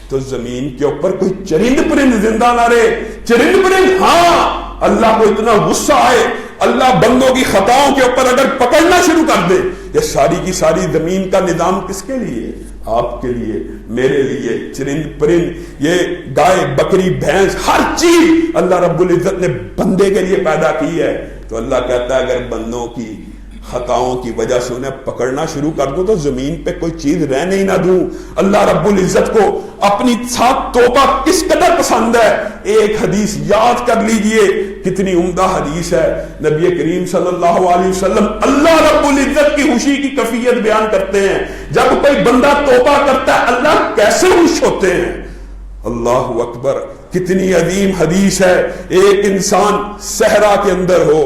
تو زمین کے اوپر کوئی چرند پرند زندہ نہ رہے. چرند پرند ہاں، اللہ کو اتنا غصہ آئے، اللہ بندوں کی خطاؤں کے اوپر اگر پکڑنا شروع کر دے، یہ ساری کی ساری زمین کا نظام کس کے لیے؟ آپ کے لیے، میرے لیے. چرند پرند، یہ گائے بکری بھینس، ہر چیز اللہ رب العزت نے بندے کے لیے پیدا کی ہے. تو اللہ کہتا ہے اگر بندوں کی خطاؤں کی وجہ سے انہیں پکڑنا شروع کر دو تو زمین پہ کوئی چیز رہنے ہی نہ دوں. اللہ رب العزت کو اپنی ساتھ توبہ کس قدر پسند ہے. ایک حدیث یاد کر لیجئے، کتنی عمدہ حدیث ہے. نبی کریم صلی اللہ علیہ وسلم اللہ رب العزت کی خوشی کی کیفیت بیان کرتے ہیں. جب کوئی بندہ توبہ کرتا ہے اللہ کیسے خوش ہوتے ہیں. اللہ اکبر، کتنی عظیم حدیث ہے. ایک انسان صحرا کے اندر ہو،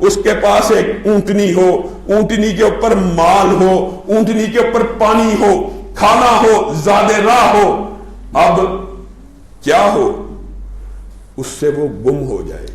اس کے پاس ایک اونٹنی ہو، اونٹنی کے اوپر مال ہو، اونٹنی کے اوپر پانی ہو، کھانا ہو، زاد راہ ہو. اب کیا ہو، اس سے وہ گم ہو جائے.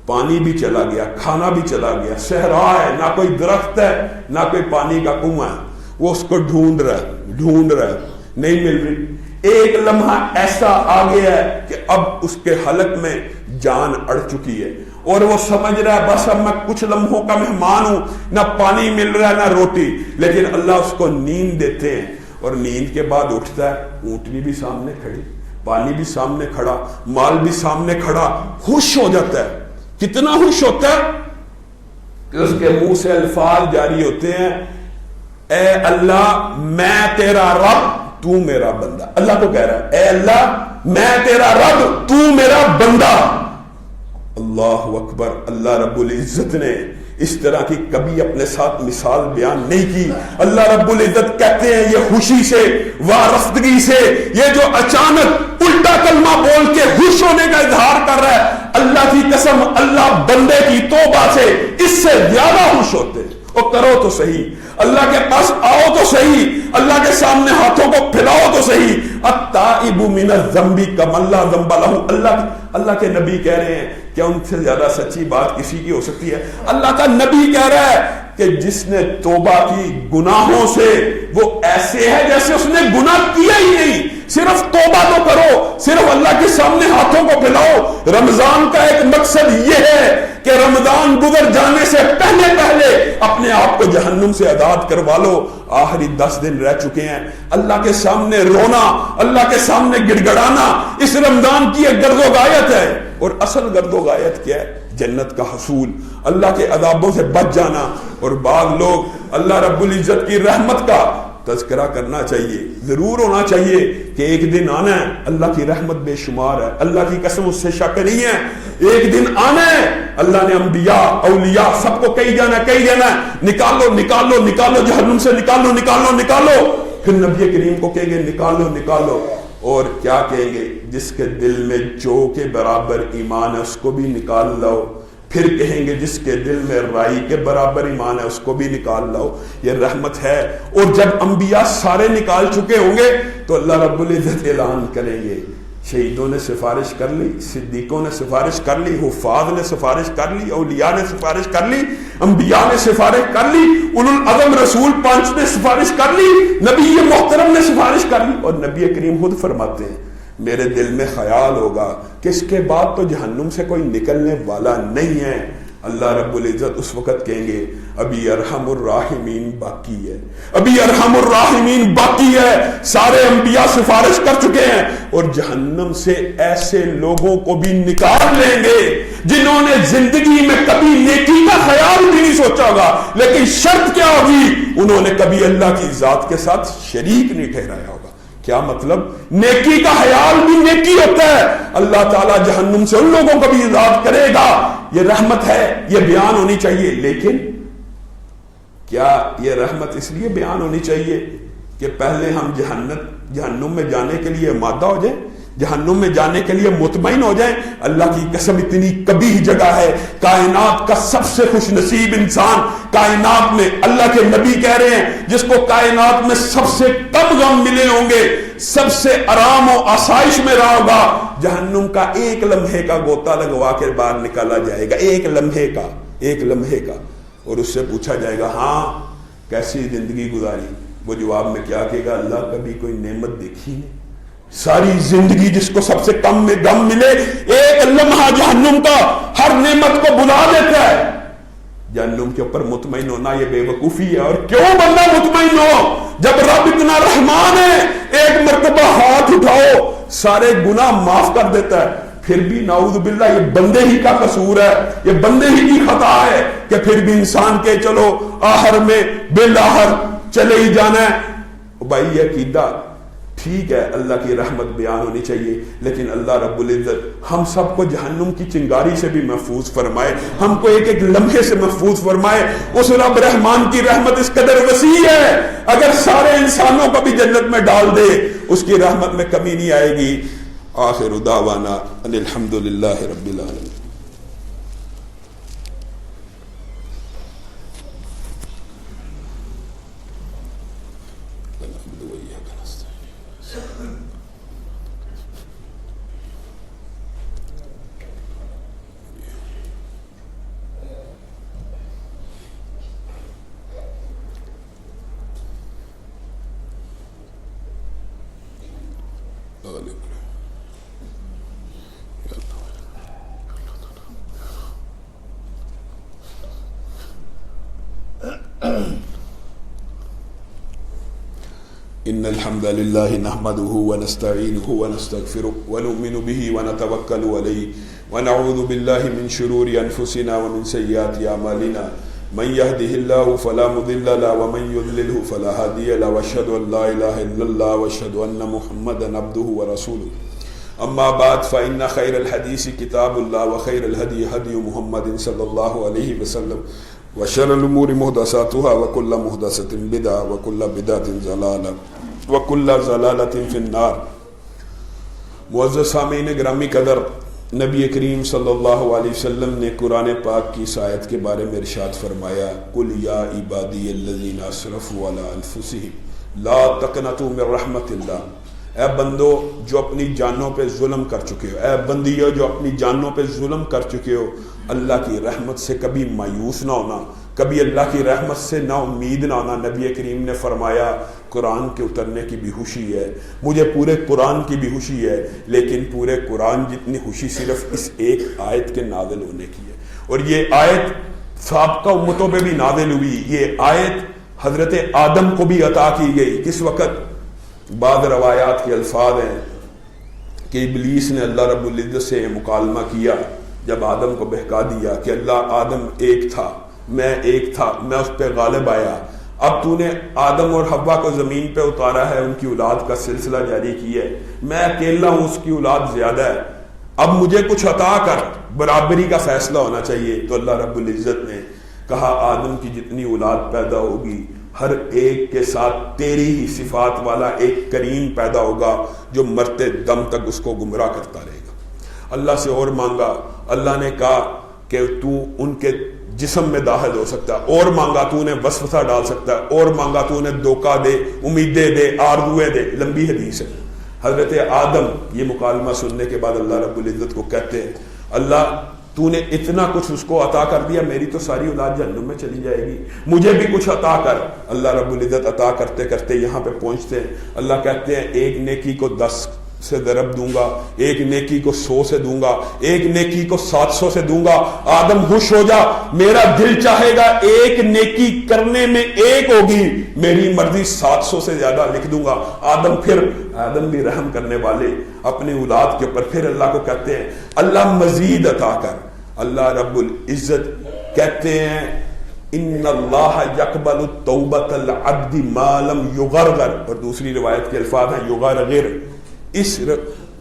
پانی بھی چلا گیا، کھانا بھی چلا گیا، صحرا ہے، نہ کوئی درخت ہے نہ کوئی پانی کا کنواں ہے. وہ اس کو ڈھونڈ رہا ہے، نہیں مل رہی. ایک لمحہ ایسا آ گیا ہے کہ اب اس کے حلق میں جان اڑ چکی ہے اور وہ سمجھ رہا ہے بس اب میں کچھ لمحوں کا مہمان ہوں، نہ پانی مل رہا ہے نہ روٹی. لیکن اللہ اس کو نیند دیتے ہیں اور نیند کے بعد اٹھتا ہے، اونٹنی بھی سامنے کھڑی، پانی بھی سامنے کھڑا، مال بھی سامنے کھڑا. خوش ہو جاتا ہے. کتنا خوش ہوتا ہے کہ اس کے منہ سے الفاظ جاری ہوتے ہیں، اے اللہ میں تیرا رب تو میرا بندہ. اللہ کو کہہ رہا ہے اے اللہ میں تیرا رب تو میرا بندہ. اللہ اکبر. اللہ رب العزت نے اس طرح کی کبھی اپنے ساتھ مثال بیان نہیں کی. اللہ رب العزت کہتے ہیں یہ خوشی سے، وارفتگی سے، یہ جو اچانک الٹا کلمہ بول کے خوش ہونے کا اظہار کر رہا ہے، اللہ کی قسم اللہ بندے کی توبہ سے اس سے زیادہ خوش ہوتے ہیں. وہ کرو تو صحیح، اللہ کے پاس آؤ تو صحیح، اللہ کے سامنے ہاتھوں کو پھیلاؤ تو صحیح. التائب من الذنب کمن لا ذنب له. اللہ کے نبی کہہ رہے ہیں، کیا ان سے زیادہ سچی بات کسی کی ہو سکتی ہے؟ اللہ کا نبی کہہ رہا ہے کہ جس نے توبہ کی گناہوں سے وہ ایسے ہے جیسے اس نے گناہ کیا ہی نہیں. صرف توبہ تو کرو، صرف اللہ کے سامنے ہاتھوں کو پھیلاؤ. رمضان کا ایک مقصد یہ ہے کہ رمضان گزر جانے سے پہلے اپنے آپ کو جہنم سے آزاد کروا لو. آخری 10 دن رہ چکے ہیں. اللہ کے سامنے رونا، اللہ کے سامنے گڑ گڑانا اس رمضان کی ایک گرد و غایت ہے. اور اصل گرد و غایت کیا ہے؟ جنت کا حصول، اللہ کے عذابوں سے بچ جانا. اور بعض لوگ اللہ رب العزت کی رحمت کا تذکرہ کرنا چاہیے، ضرور ہونا چاہیے کہ ایک دن آنا ہے. اللہ کی رحمت بے شمار ہے، اللہ کی قسم اس سے شک نہیں ہے. ایک دن آنا ہے، اللہ نے انبیاء اولیاء سب کو کہی جانا ہے نکالو نکالو نکالو جہنم سے، نکالو نکالو نکالو. پھر نبی کریم کو کہیں گے نکالو نکالو. اور کیا کہیں گے؟ جس کے دل میں جو کے برابر ایمان ہے اس کو بھی نکال لو. پھر کہیں گے جس کے دل میں رائی کے برابر ایمان ہے اس کو بھی نکال لاؤ. یہ رحمت ہے. اور جب انبیاء سارے نکال چکے ہوں گے تو اللہ رب العزت اعلان کریں گے، شہیدوں نے سفارش کر لی، صدیقوں نے سفارش کر لی، حفاظ نے سفارش کر لی، اولیاء نے سفارش کر لی، انبیاء نے سفارش کر لی، اولو العزم رسول 5 نے سفارش کر لی، نبی محترم نے سفارش کر لی. اور نبی کریم خود فرماتے ہیں میرے دل میں خیال ہوگا کہ اس کے بعد تو جہنم سے کوئی نکلنے والا نہیں ہے. اللہ رب العزت اس وقت کہیں گے ابھی ارحم الراحمین باقی ہے، ابھی ارحم الراحمین باقی ہے. سارے انبیاء سفارش کر چکے ہیں اور جہنم سے ایسے لوگوں کو بھی نکال لیں گے جنہوں نے زندگی میں کبھی نیکی کا خیال بھی نہیں سوچا ہوگا. لیکن شرط کیا ہوگی؟ انہوں نے کبھی اللہ کی ذات کے ساتھ شریک نہیں ٹھہرایا ہوگا. کیا مطلب؟ نیکی کا خیال بھی نیکی ہوتا ہے. اللہ تعالیٰ جہنم سے ان لوگوں کو بھی آزاد کرے گا. یہ رحمت ہے، یہ بیان ہونی چاہیے. لیکن کیا یہ رحمت اس لیے بیان ہونی چاہیے کہ پہلے ہم جہنم میں جانے کے لیے آمادہ ہو جائیں؟ جہنم میں جانے کے لیے مطمئن ہو جائیں. اللہ کی قسم اتنی قبیح جگہ ہے. کائنات کا سب سے خوش نصیب انسان کائنات میں, اللہ کے نبی کہہ رہے ہیں, جس کو کائنات میں سب سے کم غم ملے ہوں گے, سب سے آرام و آسائش میں رہا ہوگا, جہنم کا ایک لمحے کا گوتا لگوا کے باہر نکالا جائے گا, ایک لمحے کا, اور اس سے پوچھا جائے گا ہاں کیسی زندگی گزاری. وہ جواب میں کیا کہے گا, اللہ کبھی کوئی نعمت دیکھی نہیں. ساری زندگی جس کو سب سے کم میں غم ملے, ایک لمحہ جہنم کا ہر نعمت کو بلا دیتا ہے. جہنم کے اوپر مطمئن ہونا یہ بے وقوفی ہے. اور کیوں بندہ مطمئن ہو جب رب اتنا رحمان ہے, ایک مرتبہ ہاتھ اٹھاؤ سارے گناہ معاف کر دیتا ہے. پھر بھی نعوذ باللہ یہ بندے ہی کا قصور ہے, یہ بندے ہی کی خطا ہے کہ پھر بھی انسان کے چلو آخر میں بالآخر چلے ہی جانا ہے. بھائی یہ عقیدہ ٹھیک ہے, اللہ کی رحمت بیان ہونی چاہیے, لیکن اللہ رب العزت ہم سب کو جہنم کی چنگاری سے بھی محفوظ فرمائے, ہم کو ایک ایک لمحے سے محفوظ فرمائے. اس رب رحمان کی رحمت اس قدر وسیع ہے, اگر سارے انسانوں کو بھی جنت میں ڈال دے اس کی رحمت میں کمی نہیں آئے گی. آخر دعوانا ان الحمدللہ رب العالمین. إن الحمد لله نحمده ونستعينه ونستغفره ونؤمن به ونتوكل عليه ونعوذ بالله من شرور أنفسنا ومن سيئات أعمالنا من يهده الله فلا مضل له ومن يضلله فلا هادي له وأشهد أن لا إله إلا الله وأشهد أن محمدا عبده ورسوله. أما بعد فإن خير الحديث كتاب الله وخير الهدي هدي محمد صلى الله عليه وسلم وشر الأمور محدثاتها وكل محدثة بدعة وكل بدعة ضلالة وكل ضلالة في النار. معزز سامعین گرامی قدر, نبی کریم صلی اللہ علیہ وسلم نے قرآن پاک کی اس آیت کے بارے میں ارشاد فرمایا, قل یا عبادی الذین اسرفوا علی انفسہم لا تقنطوا من رحمت اللہ. اے بندو جو اپنی جانوں پہ ظلم کر چکے ہو, اے بندیو جو اپنی جانوں پہ ظلم کر چکے ہو, اللہ کی رحمت سے کبھی مایوس نہ ہونا, کبھی اللہ کی رحمت سے نا امید نہ ہونا. نبی کریم نے فرمایا قرآن کے اترنے کی بھی خوشی ہے, مجھے پورے قرآن کی بھی خوشی ہے, لیکن پورے قرآن جتنی خوشی صرف اس ایک آیت کے نازل ہونے کی ہے. اور یہ آیت سابقہ امتوں پہ بھی نازل ہوئی. یہ آیت حضرت آدم کو بھی عطا کی گئی. کس وقت؟ بعض روایات کے الفاظ ہیں کہ ابلیس نے اللہ رب العزت سے مکالمہ کیا جب آدم کو بہکا دیا کہ اللہ آدم ایک تھا, میں ایک تھا, میں اس پہ غالب آیا, اب تو نے آدم اور حوا کو زمین پہ اتارا ہے, ان کی اولاد کا سلسلہ جاری کیا ہے, میں اکیلا ہوں, اس کی اولاد زیادہ ہے, اب مجھے کچھ عطا کر, برابری کا فیصلہ ہونا چاہیے. تو اللہ رب العزت نے کہا آدم کی جتنی اولاد پیدا ہوگی ہر ایک کے ساتھ تیری ہی صفات والا ایک کریم پیدا ہوگا جو مرتے دم تک اس کو گمراہ کرتا رہے گا. اللہ سے اور مانگا, اللہ نے کہا کہ تو ان کے جسم میں داخل ہو سکتا ہے, اور مانگا تو انہیں وسوسہ ڈال سکتا ہے, اور مانگا تو انہیں دھوکہ دے, امیدیں دے, آرزویں دے. لمبی حدیث ہے. حضرت آدم یہ مکالمہ سننے کے بعد اللہ رب العزت کو کہتے ہیں اللہ تو نے اتنا کچھ اس کو عطا کر دیا, میری تو ساری اولاد جہنم میں چلی جائے گی, مجھے بھی کچھ عطا کر. اللہ رب العزت عطا کرتے کرتے یہاں پہ پہنچتے ہیں. اللہ کہتے ہیں ایک نیکی کو 10 سے ضرب دوں گا, ایک نیکی کو 100 سے دوں گا, ایک نیکی کو 700 سے دوں گا. آدم خوش ہو جا, میرا دل چاہے گا ایک نیکی کرنے میں ایک ہوگی, میری مرضی 700 سے زیادہ لکھ دوں گا. آدم بھی رحم کرنے والے اپنی اولاد کے اوپر. پھر اللہ کو کہتے ہیں اللہ مزید عطا کر. اللہ رب العزت کہتے ہیں ان اللہ یقبل توبۃ العبد ما لم یغرغر, اور دوسری روایت کے الفاظ ہیں یغرغر. اس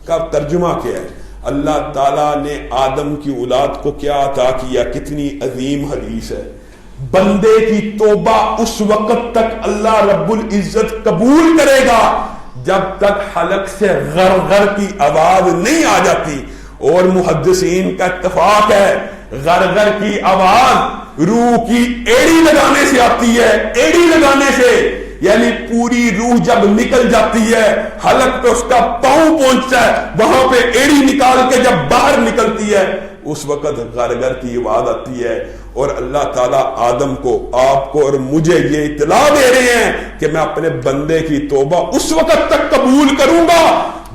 کا ترجمہ کیا ہے؟ اللہ تعالیٰ نے آدم کی اولاد کو کیا عطا کیا؟ کتنی عظیم حدیث ہے. بندے کی توبہ اس وقت تک اللہ رب العزت قبول کرے گا جب تک حلق سے غرغر کی آواز نہیں آ جاتی. اور محدثین کا اتفاق ہے غرغر کی آواز روح کی ایڑی لگانے سے آتی ہے. ایڑی لگانے سے یعنی پوری روح جب نکل جاتی ہے حلق پہ اس کا پاؤں پہنچتا ہے, وہاں پہ ایڑی نکال کے جب باہر نکلتی ہے اس وقت غرغر کی آواز آتی ہے. اور اللہ تعالیٰ آدم کو, آپ کو اور مجھے یہ اطلاع دے رہے ہیں کہ میں اپنے بندے کی توبہ اس وقت تک قبول کروں گا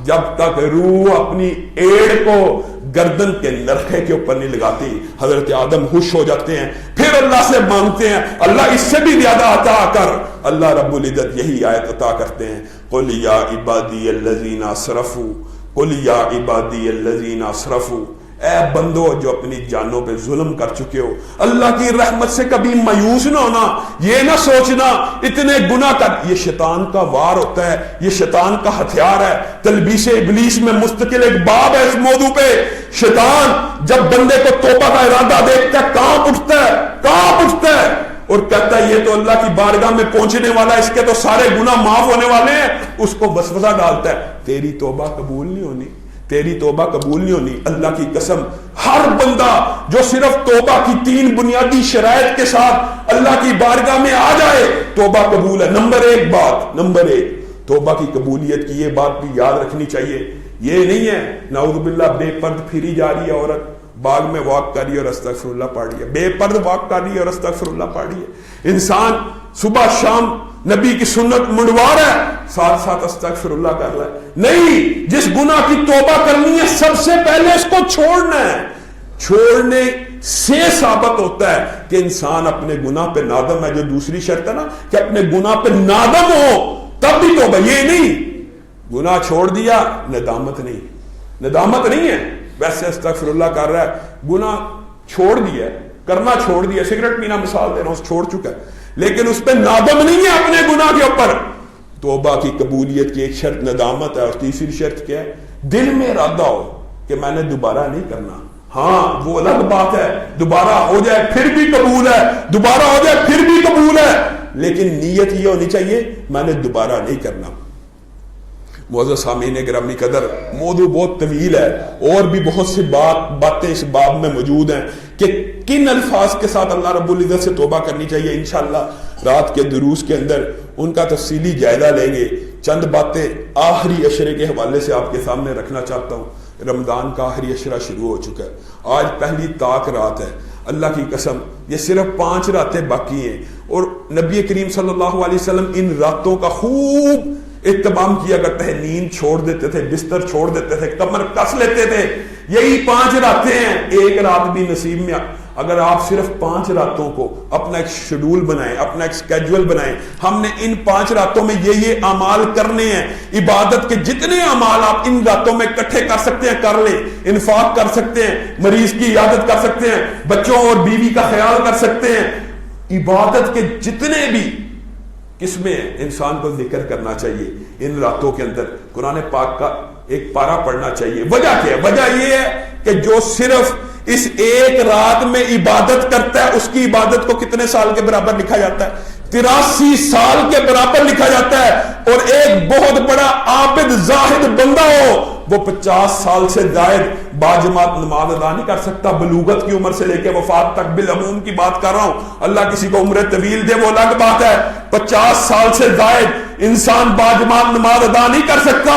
جب تک روح اپنی ایڑ کو گردن کے نرخے کے اوپر نہیں لگاتی. حضرت آدم خوش ہو جاتے ہیں, پھر اللہ سے مانگتے ہیں اللہ اس سے بھی زیادہ عطا کر. اللہ رب العزت یہی آیت عطا کرتے ہیں, قل یا عبادی الذین اسرفوا, قل یا عبادی الذین اسرفوا, اے بندو جو اپنی جانوں پہ ظلم کر چکے ہو, اللہ کی رحمت سے کبھی مایوس نہ ہونا. یہ نہ سوچنا اتنے گناہ کر, یہ شیطان کا وار ہوتا ہے, یہ شیطان کا ہتھیار ہے. تلبیس ابلیس میں مستقل ایک باب ہے اس موضوع پہ. شیطان جب بندے کو توبہ کا ارادہ دیکھتا ہے کہاں اٹھتا ہے اور کہتا ہے یہ تو اللہ کی بارگاہ میں پہنچنے والا ہے, اس کے تو سارے گناہ معاف ہونے والے ہیں. اس کو وسوسہ ڈالتا ہے تیری توبہ قبول نہیں ہونی, تیری توبہ قبول نہیں ہونی. اللہ کی قسم ہر بندہ جو صرف توبہ کی 3 بنیادی شرائط کے ساتھ اللہ کی بارگاہ میں آ جائے توبہ قبول ہے. نمبر 1 توبہ کی قبولیت کی یہ بات بھی یاد رکھنی چاہیے. یہ نہیں ہے نعوذ باللہ بے پرد پھری جا رہی ہے عورت, باغ میں واک کر رہی ہے اور استغفر اللہ پڑھ رہی ہے, بے پرد واک کر رہی ہے اور استغفر اللہ پڑھ رہی ہے. انسان صبح شام نبی کی سنت منڈوا رہا ہے, ساتھ ساتھ استغفر اللہ کر رہا ہے. نہیں, جس گناہ کی توبہ کرنی ہے سب سے پہلے اس کو چھوڑنا ہے. چھوڑنے سے ثابت ہوتا ہے کہ انسان اپنے گناہ پہ نادم ہے. جو دوسری شرط ہے نا کہ اپنے گناہ پہ نادم ہو تب بھی توبہ. یہ نہیں گناہ چھوڑ دیا ندامت نہیں ہے, ویسے استغفر اللہ کر رہا ہے, گناہ چھوڑ دیا, کرنا چھوڑ دیا, سگریٹ پینا مثال دے رہا ہوں چھوڑ چکا ہے, لیکن اس پہ نادم نہیں ہے اپنے گناہ کے اوپر. توبہ کی قبولیت کی ایک شرط ندامت ہے, اور تیسری شرط کیا ہے؟ دل میں ارادہ ہو کہ میں نے دوبارہ نہیں کرنا. ہاں وہ الگ بات ہے, دوبارہ ہو جائے پھر بھی قبول ہے, دوبارہ ہو جائے پھر بھی قبول ہے, لیکن نیت یہ ہونی چاہیے میں نے دوبارہ نہیں کرنا. معزز سامعین گرامی قدر, موضوع بہت طویل ہے اور بھی بہت سی باتیں اس باب میں موجود ہیں کہ کن الفاظ کے ساتھ اللہ رب العزت سے توبہ کرنی چاہیے. انشاءاللہ رات کے دروس کے اندر ان کا تفصیلی جائزہ لیں گے. چند باتیں آخری عشرے کے حوالے سے آپ کے سامنے رکھنا چاہتا ہوں. رمضان کا آخری عشرہ شروع ہو چکا ہے, آج پہلی طاق رات ہے. اللہ کی قسم یہ صرف 5 راتیں باقی ہیں, اور نبی کریم صلی اللہ علیہ وسلم ان راتوں کا خوب اہتمام کیا کرتے ہیں. نیند چھوڑ دیتے تھے, بستر چھوڑ دیتے تھے, کمر کس لیتے تھے. یہی 5 راتیں ہیں, ایک رات بھی نصیب میں. اگر آپ صرف 5 راتوں کو اپنا ایک شیڈول بنائیں, اپنا ایک سکیجول بنائیں, ہم نے ان 5 راتوں میں یہ اعمال کرنے ہیں. عبادت کے جتنے اعمال آپ ان راتوں میں اکٹھے کر سکتے ہیں کر لیں. انفاق کر سکتے ہیں, مریض کی عیادت کر سکتے ہیں, بچوں اور بیوی کا خیال کر سکتے ہیں. عبادت کے جتنے بھی قسمیں انسان کو ذکر کرنا چاہیے ان راتوں کے اندر. قرآن پاک کا ایک پارہ پڑھنا چاہیے. وجہ کیا ہے؟ وجہ یہ ہے کہ جو صرف اس ایک رات میں عبادت کرتا ہے اس کی عبادت کو کتنے سال کے برابر لکھا جاتا ہے؟ 83 سال کے برابر لکھا جاتا ہے. اور ایک بہت بڑا عابد زاہد بندہ ہو وہ 50 سال سے زائد باجماعت نماز ادا نہیں کر سکتا. بلوغت کی عمر سے لے کے وفات تک, بالعموم کی بات کر رہا ہوں. اللہ کسی کو عمر طویل دے وہ الگ بات ہے. 50 سال سے زائد انسان باجماعت نماز ادا نہیں کر سکتا.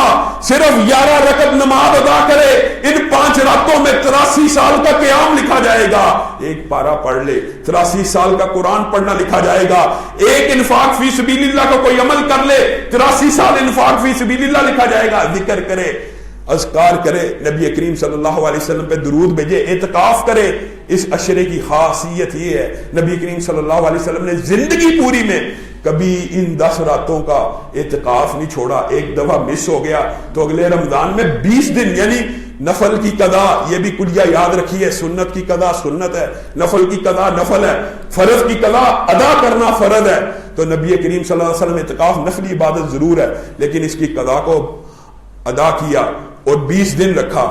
صرف 11 رکعت نماز ادا کرے, ان 5 راتوں میں 83 سال کا قیام لکھا جائے گا. ایک پارہ پڑھ لے 83 سال کا قرآن پڑھنا لکھا جائے گا. ایک انفاق فی سبیل اللہ کا کوئی عمل کر لے 83 سال انفاق فی سبیل اللہ لکھا جائے گا. ذکر کرے, اذکار کرے, نبی کریم صلی اللہ علیہ وسلم پہ درود بھیجے, اعتکاف کرے. اس عشرے کی خاصیت یہ ہے نبی کریم صلی اللہ علیہ وسلم نے زندگی پوری میں کبھی ان 10 راتوں کا اعتکاف نہیں چھوڑا. ایک دفعہ مس ہو گیا تو اگلے رمضان میں 20 دن یعنی نفل کی قضا, یہ بھی کلیہ یاد رکھیے, سنت کی قضا سنت ہے, نفل کی قضا نفل ہے, فرض کی قضا ادا کرنا فرض ہے. تو نبی کریم صلی اللہ علیہ وسلم اعتکاف نفلی عبادت ضرور ہے لیکن اس کی قضا کو ادا کیا اور 20 دن رکھا.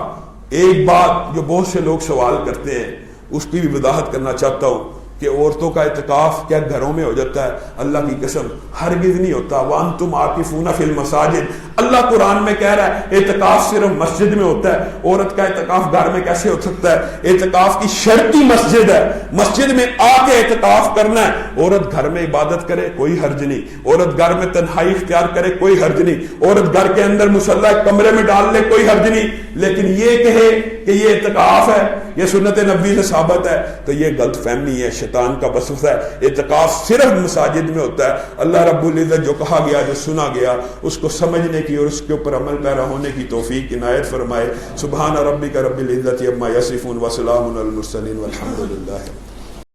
ایک بات جو بہت سے لوگ سوال کرتے ہیں اس کی بھی وضاحت کرنا چاہتا ہوں. کہ عورتوں کا اعتکاف کیا گھروں میں ہو جاتا ہے؟ اللہ کی قسم ہرگز نہیں ہوتا. وانتم عاکفون فی المساجد. اللہ قرآن میں کہہ رہا ہے اعتکاف صرف مسجد میں ہوتا ہے. عورت کا اعتکاف گھر میں کیسے ہو سکتا ہے؟ اعتکاف کی شرط ہی مسجد ہے. مسجد میں آ کے اعتکاف کرنا ہے. عورت گھر میں عبادت کرے کوئی حرج نہیں, عورت گھر میں تنہائی اختیار کرے کوئی حرج نہیں, عورت گھر کے اندر مصلی کمرے میں ڈال لے کوئی حرج نہیں. لیکن یہ کہے کہ یہ اعتکاف ہے, یہ سنت نبی سے ثابت ہے, تو یہ غلط فہمی ہے, شیطان کا وسوسہ ہے. اعتکاف صرف مساجد میں ہوتا ہے. اللہ رب العزت جو کہا گیا, جو سنا گیا, اس کو سمجھنے کی اور اس کے اوپر عمل پیرا ہونے کی توفیق عنایت فرمائے. سبحان ربک رب العزت عما یصفون وسلام علی المرسلین والحمد للہ.